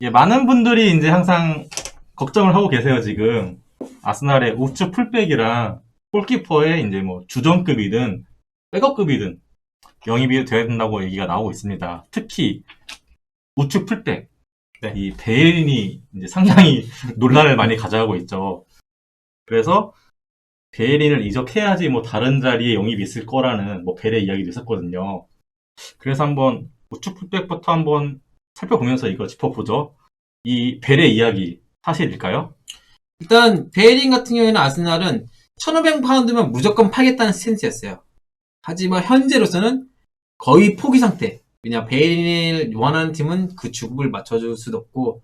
예, 많은 분들이 이제 항상 걱정을 하고 계세요, 지금. 아스날의 우측 풀백이랑 골키퍼의 이제 뭐 주전급이든 백업급이든 영입이 돼야 된다고 얘기가 나오고 있습니다. 특히 우측 풀백. 네. 이 베일린이 이제 상당히 논란을 많이 가져가고 있죠. 그래서 베일린을 이적해야지 뭐 다른 자리에 영입이 있을 거라는 뭐 벨의 이야기도 있었거든요. 그래서 한번 우측 풀백부터 한번 살펴보면서 이거 짚어보죠. 이 벨의 이야기 사실일까요? 일단 베이링 같은 경우에는 아스날은 1,500파운드면 무조건 팔겠다는 스탠스였어요. 하지만 현재로서는 거의 포기 상태. 왜냐 베이링을 원하는 팀은 그 주급을 맞춰줄 수도 없고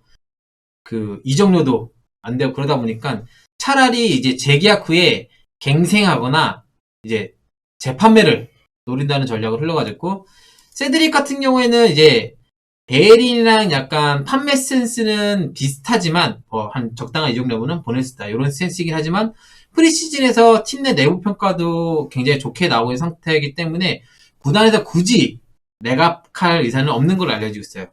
그 이적료도 안 되고 그러다 보니까 차라리 이제 재계약 후에 갱생하거나 이제 재판매를 노린다는 전략을 흘러가지고 세드릭 같은 경우에는 이제 베일린이랑 약간 판매 센스는 비슷하지만 한 적당한 이적료는 보낼 수 있다 이런 센스이긴 하지만 프리시즌에서 팀 내 내부 평가도 굉장히 좋게 나오고 있는 상태이기 때문에 구단에서 굳이 매각할 의사는 없는 걸로 알려지고 있어요.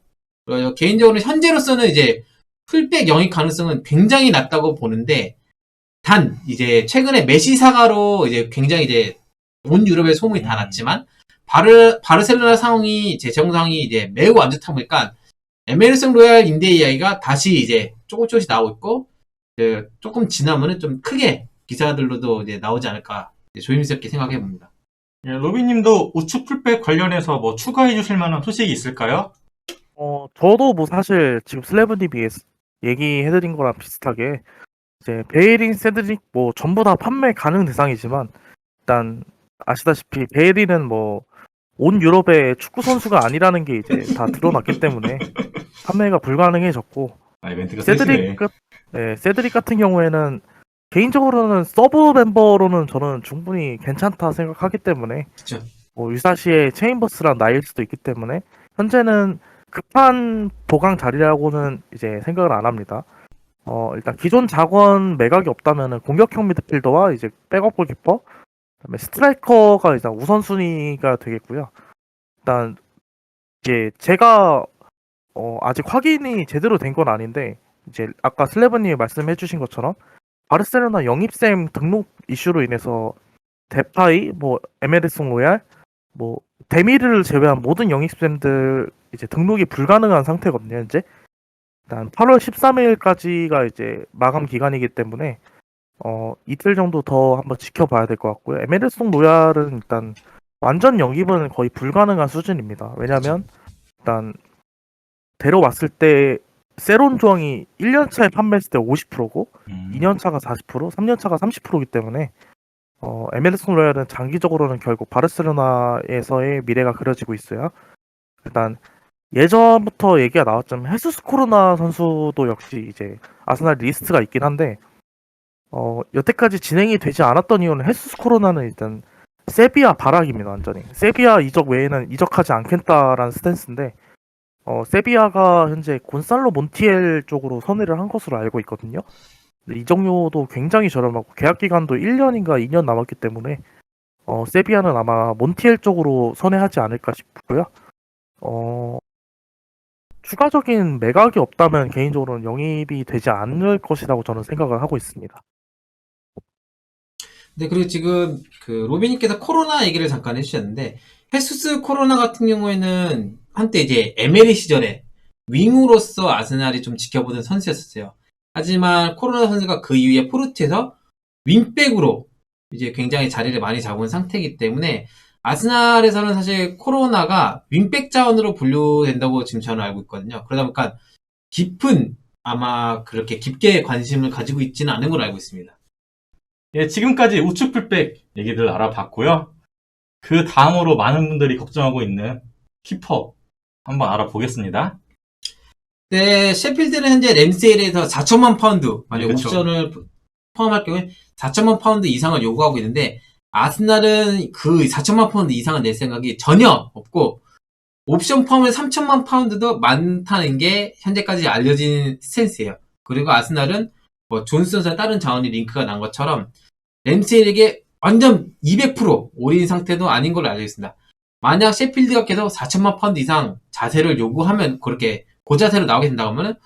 그래서 개인적으로 현재로서는 이제 풀백 영입 가능성은 굉장히 낮다고 보는데 단 이제 최근에 메시 사가로 이제 굉장히 이제 온 유럽에 소문이 다 났지만 바르셀로나 상황이 재정 상황이 이제 매우 안 좋다 보니까 에메르송 로얄 임대 이야기가 다시 이제 조금씩 나오고 있고 조금 지나면은 좀 크게 기사들로도 이제 나오지 않을까 조심스럽게 생각해 봅니다. 예, 로비님도 우측 풀백 관련해서 뭐 추가해 주실 만한 소식이 있을까요? 저도 뭐 사실 지금 슬래브님이 얘기해드린 거랑 비슷하게 이제 베이린, 세드릭 뭐 전부 다 판매 가능 대상이지만 일단 아시다시피 베이린은 뭐 온 유럽의 축구 선수가 아니라는 게 이제 다 드러났기 때문에 판매가 불가능해졌고 아, 이벤트가 세시네. 세드릭 같은 경우에는 개인적으로는 서브 멤버로는 저는 충분히 괜찮다 생각하기 때문에 그쵸. 뭐 유사시에 체인버스랑 나일스도 있기 때문에 현재는 급한 보강 자리라고는 이제 생각을 안 합니다. 일단 기존 자원 매각이 없다면은 공격형 미드필더와 이제 백업 골키퍼, 그다음에 스트라이커가 일단 우선순위가 되겠고요. 일단 이제 제가 아직 확인이 제대로 된 건 아닌데 이제 아까 슬래브님이 말씀해주신 것처럼 바르셀로나 영입생 등록 이슈로 인해서 데파이, 뭐 에메르송 로얄, 뭐 데미르를 제외한 모든 영입생들 이제 등록이 불가능한 상태거든요. 현재 일단 8월 13일까지가 이제 마감 기간이기 때문에 이틀 정도 더 한번 지켜봐야 될 것 같고요. 에메르송 로얄은 일단 완전 영입은 거의 불가능한 수준입니다. 왜냐면 일단 데려왔을 때 세론 조항이 1년차에 판매했을 때 50%고 2년차가 40%, 3년차가 30%이기 때문에 에메르송 로얄은 장기적으로는 결국 바르셀로나에서의 미래가 그려지고 있어요. 일단 예전부터 얘기가 나왔지만 헤수스 코로나 선수도 역시 이제 아스날 리스트가 있긴 한데 여태까지 진행이 되지 않았던 이유는 헤수스 코로나는 일단 세비야 발악입니다. 완전히 세비야 이적 외에는 이적하지 않겠다라는 스탠스인데 세비야가 현재 곤살로 몬티엘 쪽으로 선회를 한 것으로 알고 있거든요. 이적료도 굉장히 저렴하고 계약 기간도 1년인가 2년 남았기 때문에 세비야는 아마 몬티엘 쪽으로 선회하지 않을까 싶고요. 추가적인 매각이 없다면 개인적으로는 영입이 되지 않을 것이라고 저는 생각을 하고 있습니다. 네, 그리고 지금 그 로비님께서 코로나 얘기를 잠깐 해주셨는데 헤수스 코로나 같은 경우에는 한때 이제 에메리 시절에 윙으로서 아스날이 좀 지켜보던 선수였었어요. 하지만 코로나 선수가 그 이후에 포르투에서 윙백으로 이제 굉장히 자리를 많이 잡은 상태이기 때문에 아스날에서는 사실 코로나가 윙백 자원으로 분류된다고 지금 저는 알고 있거든요. 그러다 보니까 아마 그렇게 깊게 관심을 가지고 있지는 않은 걸로 알고 있습니다. 예, 지금까지 우측 풀백 얘기들 알아봤고요. 그 다음으로 많은 분들이 걱정하고 있는 키퍼 한번 알아보겠습니다. 네, 셰필드는 현재 램세일에서 4천만 파운드, 만약 그쵸. 옵션을 포함할 경우에 4천만 파운드 이상을 요구하고 있는데, 아스날은 그 4천만 파운드 이상을 낼 생각이 전혀 없고, 옵션 포함을 3천만 파운드도 많다는 게 현재까지 알려진 스탠스예요. 그리고 아스날은 뭐 존스 선수와 다른 자원이 링크가 난 것처럼 램세일에게 완전 200% 올인 상태도 아닌 걸로 알려져 있습니다. 만약 셰필드가 계속 4천만 파운드 이상 자세를 요구하면 그렇게 고자세로 나오게 된다고 하면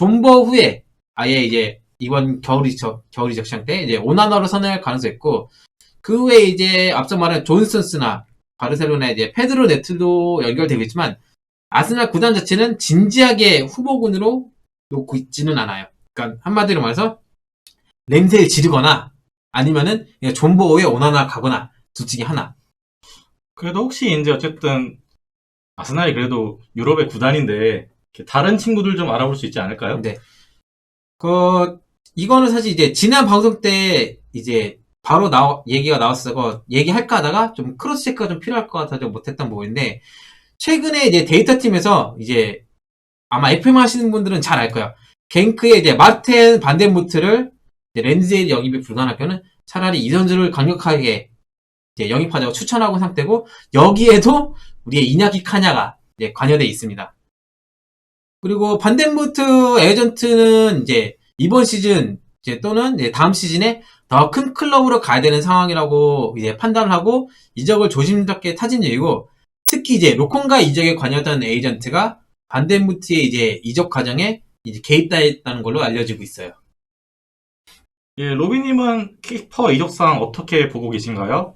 존버 후에 아예 이제 이번 겨울 이적 시장 때 이제 오나나로 선회할 가능성이 있고 그 후에 이제 앞서 말한 존 스턴스나 바르셀로나의 이제 페드로 네틀도 연결되고 있지만 아스날 구단 자체는 진지하게 후보군으로 놓고 있지는 않아요. 그러니까 한마디로 말해서 램세일 지르거나 아니면은 그냥 존버호에 오나나 가거나 둘 중에 하나. 그래도 혹시 이제 어쨌든 아스날이 그래도 유럽의 구단인데 이렇게 다른 친구들 좀 알아볼 수 있지 않을까요? 근데 이거는 사실 이제 지난 방송 때 이제 바로 얘기가 나왔어. 얘기할까 하다가 좀 크로스 체크가 좀 필요할 것 같아서 못했던 부분인데 최근에 이제 데이터 팀에서 이제 아마 FM 하시는 분들은 잘 알 거예요. 갱크의 이제 마르텐 반덴무트를 램세일 영입이 불가능할 경우는 차라리 이 선수를 강력하게 이제 영입하자고 추천하고 상태고 여기에도 우리의 이냐키 카냐가 이제 관여돼 있습니다. 그리고 반덴무트 에이전트는 이제 이번 시즌 이제 또는 이제 다음 시즌에 더 큰 클럽으로 가야 되는 상황이라고 이제 판단을 하고 이적을 조심스럽게 타진 중이고 특히 이제 로콘가 이적에 관여했던 에이전트가 반덴무트의 이제 이적 과정에 이제 개입했다는 걸로 알려지고 있어요. 예, 로비님은 키퍼 이적 상황 어떻게 보고 계신가요?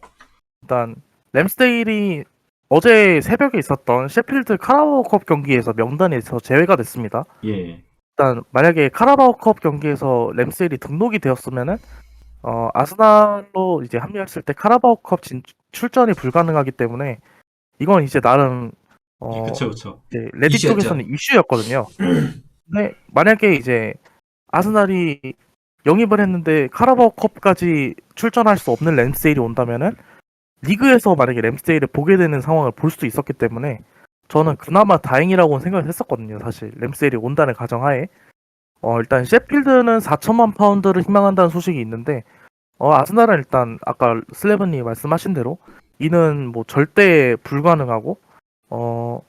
일단 램스데일이 어제 새벽에 있었던 셰필드 카라바오컵 경기에서 명단에서 제외가 됐습니다. 예, 일단 만약에 카라바오컵 경기에서 램스데일이 등록이 되었으면은 아스날로 이제 합류했을 때 카라바오컵 출전이 불가능하기 때문에 이건 이제 나름 그쵸, 그쵸. 이제 레딧 이슈였죠. 쪽에서는 이슈였거든요. 근데 만약에 이제 아스날이 영입을 했는데 카라바오컵까지 출전할 수 없는 램스데일이 온다면은 리그에서 만약에 램스데일을 보게 되는 상황을 볼 수도 있었기 때문에 저는 그나마 다행이라고 생각을 했었거든요. 사실 램스데일이 온다는 가정하에 일단 셰필드는 4천만 파운드를 희망한다는 소식이 있는데 아스날은 일단 아까 슬레븐이 말씀하신 대로 이는 뭐 절대 불가능하고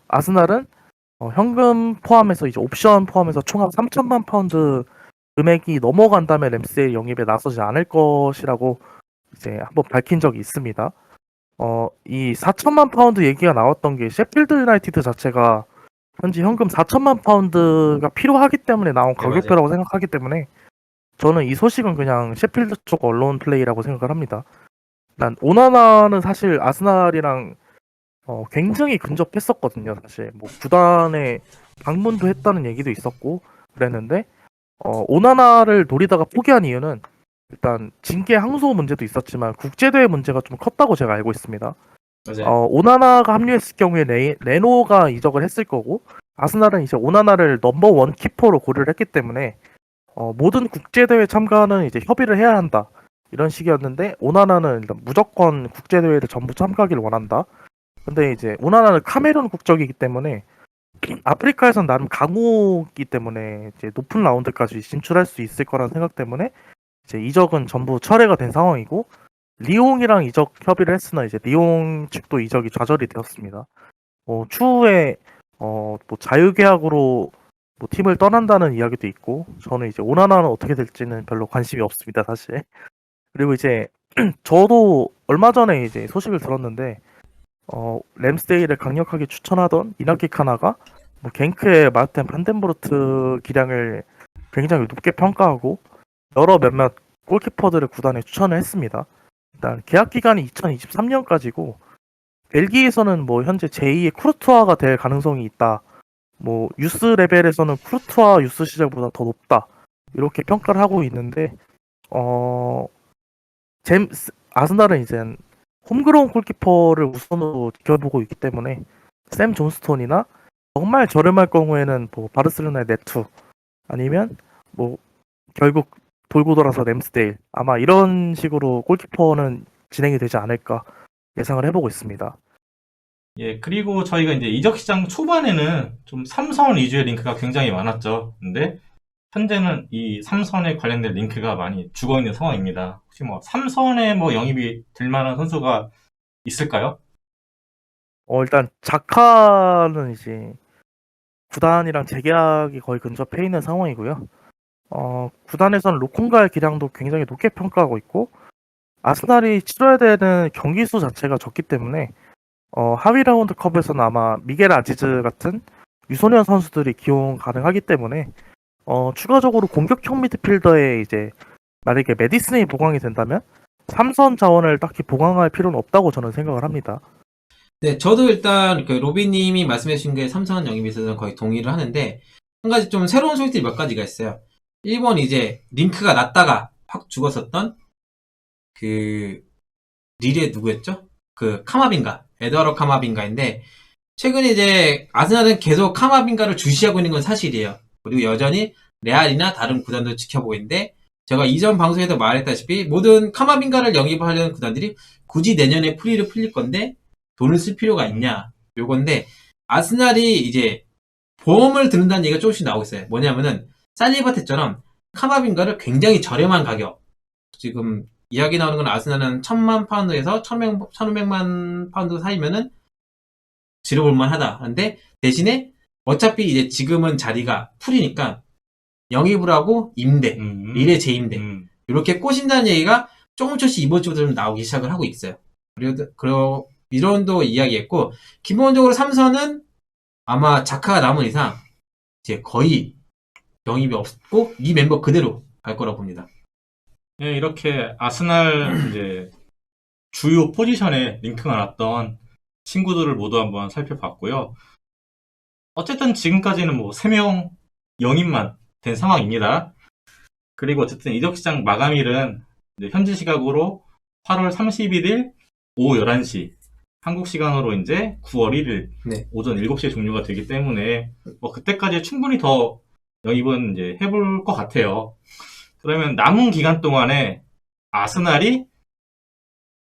아스날은 현금 포함해서 이제 옵션 포함해서 총합 3천만 파운드 금액이 넘어간다면 램스데일 영입에 나서지 않을 것이라고 이제 한번 밝힌 적이 있습니다. 이 4천만 파운드 얘기가 나왔던 게 셰필드 유나이티드 자체가 현재 현금 4천만 파운드가 필요하기 때문에 나온 가격표라고 생각하기 때문에 저는 이 소식은 그냥 셰필드 쪽 언론 플레이라고 생각을 합니다. 난 오나나는 사실 아스날이랑 굉장히 근접했었거든요. 사실 뭐 구단에 방문도 했다는 얘기도 있었고 그랬는데 오나나를 노리다가 포기한 이유는 일단 징계 항소 문제도 있었지만 국제대회 문제가 좀 컸다고 제가 알고 있습니다. 맞아요. 오나나가 합류했을 경우에 레노가 이적을 했을 거고 아스날은 이제 오나나를 넘버원 키퍼로 고려를 했기 때문에 모든 국제대회 참가는 이제 협의를 해야 한다 이런 식이었는데 오나나는 일단 무조건 국제대회를 전부 참가하기를 원한다. 근데 이제 오나나는 카메룬 국적이기 때문에 아프리카에선 나름 강호이기 때문에 이제 높은 라운드까지 진출할 수 있을 거라는 생각 때문에 이제 이적은 전부 철회가 된 상황이고 리옹이랑 이적 협의를 했으나 이제 리옹 측도 이적이 좌절이 되었습니다. 추후에 뭐 자유계약으로 뭐 팀을 떠난다는 이야기도 있고 저는 이제 오나나는 어떻게 될지는 별로 관심이 없습니다 사실. 그리고 이제 저도 얼마 전에 이제 소식을 들었는데 램스데일을 강력하게 추천하던 이나키 카나가 뭐 갱크의 마르텐 반덴보르트 기량을 굉장히 높게 평가하고 여러 몇몇 골키퍼들을 구단에 추천을 했습니다. 일단 계약 기간이 2023년까지고 벨기에에서는 뭐 현재 제2의 쿠르투아가 될 가능성이 있다. 뭐 유스 레벨에서는 쿠르투아 유스 시절보다 더 높다. 이렇게 평가를 하고 있는데 아스날은 이제 홈그라운 골키퍼를 우선으로 지켜보고 있기 때문에 샘 존스톤이나 정말 저렴할 경우에는 뭐 바르셀로나의 네투 아니면 뭐 결국 돌고 돌아서 램스데일 아마 이런 식으로 골키퍼는 진행이 되지 않을까 예상을 해보고 있습니다. 예, 그리고 저희가 이제 이적 시장 초반에는 좀 삼선 위주의 링크가 굉장히 많았죠. 근데 현재는 이 삼선에 관련된 링크가 많이 죽어 있는 상황입니다. 혹시 뭐 삼선에 뭐 영입이 될 만한 선수가 있을까요? 일단 자카는 이제 구단이랑 재계약이 거의 근접해 있는 상황이고요. 구단에서는 로콩가의 기량도 굉장히 높게 평가하고 있고 아스날이 치러야 되는 경기 수 자체가 적기 때문에 하위 라운드 컵에서는 아마 미겔 아지즈 같은 유소년 선수들이 기용 가능하기 때문에 추가적으로 공격형 미드필더에 이제 만약에 메디슨이 보강이 된다면 삼선 자원을 딱히 보강할 필요는 없다고 저는 생각을 합니다. 네, 저도 일단 그 로비님이 말씀해주신 게 삼성은 영입에 있어서는 거의 동의를 하는데 한 가지 좀 새로운 소식들이 몇 가지가 있어요. 1번 이제 링크가 났다가 확 죽었었던 그 릴의 누구였죠? 그 카마빈가, 에드와르 카마빈가인데 최근에 이제 아스날은 계속 카마빈가를 주시하고 있는 건 사실이에요. 그리고 여전히 레알이나 다른 구단도 지켜보고 있는데 제가 이전 방송에도 말했다시피 모든 카마빈가를 영입하려는 구단들이 굳이 내년에 프리를 풀릴 건데 돈을 쓸 필요가 있냐 요건데 아스날이 이제 보험을 드는다는 얘기가 조금씩 나오고 있어요. 뭐냐면은 살리바테처럼 카마빈가를 굉장히 저렴한 가격 지금 이야기 나오는 건 아스날은 1000만 파운드에서 1500만 파운드 사이면은 지르볼만 하다. 근데 대신에 어차피 이제 지금은 자리가 풀이니까 영입을 하고 임대, 일의 재임대 이렇게 꼬신다는 얘기가 조금씩 이번 주부터 좀 나오기 시작을 하고 있어요. 그리고 이론도 이야기했고 기본적으로 삼선은 아마 자카가 남은 이상 이제 거의 영입이 없고 이 멤버 그대로 갈 거라고 봅니다. 예, 이렇게 아스날 이제 주요 포지션에 링크가 났던 친구들을 모두 한번 살펴봤고요. 어쨌든 지금까지는 뭐 3명 영입만 된 상황입니다. 그리고 어쨌든 이적 시장 마감일은 이제 현지 시각으로 8월 31일 오후 11시, 한국 시간으로 이제 9월 1일 네. 오전 7시에 종료가 되기 때문에 뭐 그때까지 충분히 더 영입은 이제 해볼 것 같아요. 그러면 남은 기간 동안에 아스날이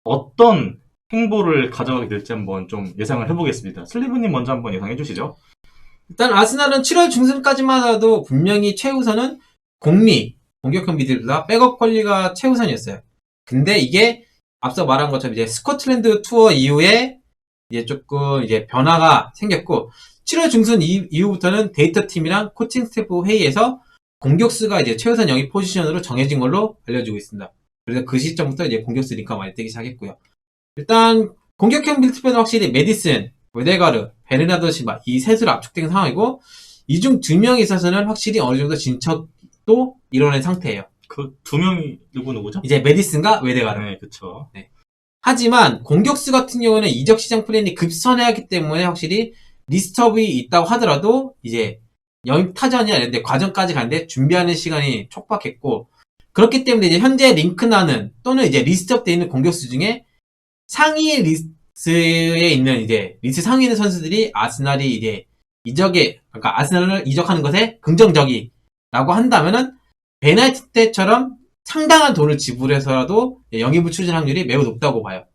어떤 행보를 가져가게 될지 한번 좀 예상을 해보겠습니다. 슬리브님 먼저 한번 예상해 주시죠. 일단 아스날은 7월 중순까지만 해도 분명히 최우선은 공격형 미드필더 백업 관리가 최우선이었어요. 근데 이게 앞서 말한 것처럼 이제 스코틀랜드 투어 이후에 이제 조금 이제 변화가 생겼고 7월 중순 이후부터는 데이터 팀이랑 코칭 스태프 회의에서 공격수가 이제 최우선 영입 포지션으로 정해진 걸로 알려지고 있습니다. 그래서 그 시점부터 이제 공격수 링크가 많이 뜨기 시작했고요. 일단 공격형 미드필더는 확실히 메디슨, 웨데가르, 베르나르도 실바 이 셋으로 압축된 상황이고 이 중 2명에 있어서는 확실히 어느 정도 진척도 이뤄낸 상태예요. 그 2명이 누구죠? 이제 메디슨과 웨데가르. 네, 그쵸. 하지만 공격수 같은 경우는 이적 시장 플랜이 급선회하기 때문에 확실히 리스트업이 있다고 하더라도 이제 영입 타전이나 이런 데 과정까지 가는데 준비하는 시간이 촉박했고 그렇기 때문에 이제 현재 링크나는 또는 이제 리스트업되어 있는 공격수 중에 상위 리스트에 있는 이제 리스트 상위에 있는 선수들이 아스날이 이제 그러니까 아스날을 이적하는 것에 긍정적이라고 한다면은 베나이트 때처럼 상당한 돈을 지불해서라도 영입을 추진 확률이 매우 높다고 봐요.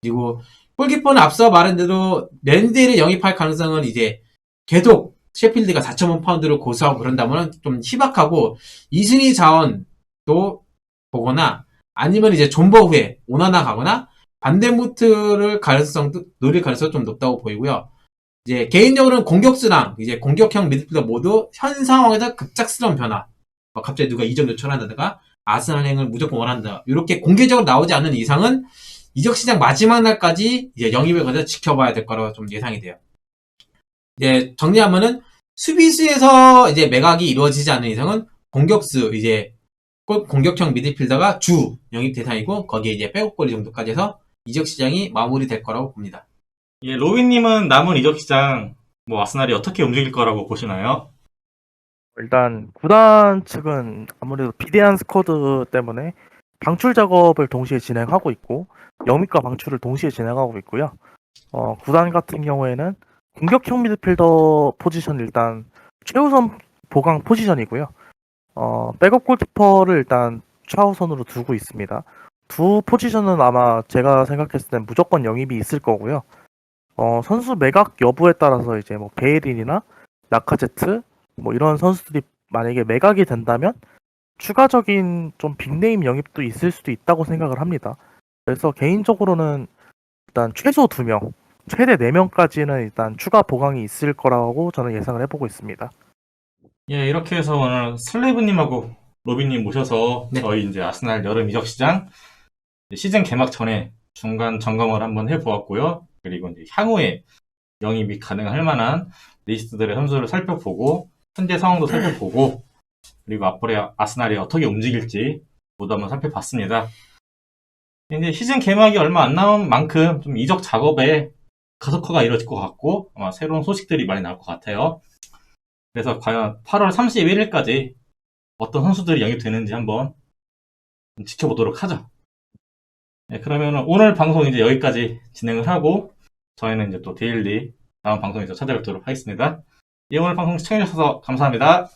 그리고 골키퍼는 앞서 말한 대로 랜드를 영입할 가능성은 이제 계속 셰필드가 4천만 파운드를 고수하고 그런다면 좀 희박하고 이승희 자원도 보거나 아니면 이제 존버 후에 오나나 가거나 반덴무트를 노릴 가능성이 좀 높다고 보이고요. 이제 개인적으로는 공격수랑 이제 공격형 미드필더 모두 현 상황에서 급작스러운 변화. 갑자기 누가 이적 요청한다든가 아스날행을 무조건 원한다. 이렇게 공개적으로 나오지 않는 이상은 이적 시장 마지막 날까지 이제 영입을 가서 지켜봐야 될 거라고 좀 예상이 돼요. 이제 정리하면은 수비수에서 이제 매각이 이루어지지 않는 이상은 공격수 이제 공격형 미드필더가 주 영입 대상이고 거기에 이제 백업거리 정도까지 해서 이적 시장이 마무리될 거라고 봅니다. 예, 로빈님은 남은 이적 시장 뭐 아스날이 어떻게 움직일 거라고 보시나요? 일단 구단 측은 아무래도 비대한 스쿼드 때문에 방출 작업을 동시에 진행하고 있고 영입과 방출을 동시에 진행하고 있고요. 구단 같은 경우에는 공격형 미드필더 포지션 일단 최우선 보강 포지션이고요. 백업 골키퍼를 일단 차우선으로 두고 있습니다. 두 포지션은 아마 제가 생각했을 땐 무조건 영입이 있을 거고요. 선수 매각 여부에 따라서 이제 뭐 베이린이나 라카제트 뭐 이런 선수들이 만약에 매각이 된다면 추가적인 좀 빅네임 영입도 있을 수도 있다고 생각을 합니다. 그래서 개인적으로는 일단 최소 2명, 최대 4명까지는 일단 추가 보강이 있을 거라고 저는 예상을 해보고 있습니다. 예, 이렇게 해서 오늘 슬레이브님하고 로빈님 모셔서 네. 저희 이제 아스날 여름 이적 시장 시즌 개막 전에 중간 점검을 한번 해보았고요. 그리고 이제 향후에 영입이 가능할 만한 리스트들의 선수를 살펴보고 현재 상황도 살펴보고 그리고 앞으로 아스날이 어떻게 움직일지 모두 한번 살펴봤습니다. 이제 시즌 개막이 얼마 안 남은 만큼 좀 이적 작업에 가속화가 이루어질 것 같고 아마 새로운 소식들이 많이 나올 것 같아요. 그래서 과연 8월 31일까지 어떤 선수들이 영입되는지 한번 지켜보도록 하죠. 네, 그러면 오늘 방송 이제 여기까지 진행을 하고 저희는 이제 또 데일리 다음 방송에서 찾아뵙도록 하겠습니다. 예, 오늘 방송 시청해주셔서 감사합니다.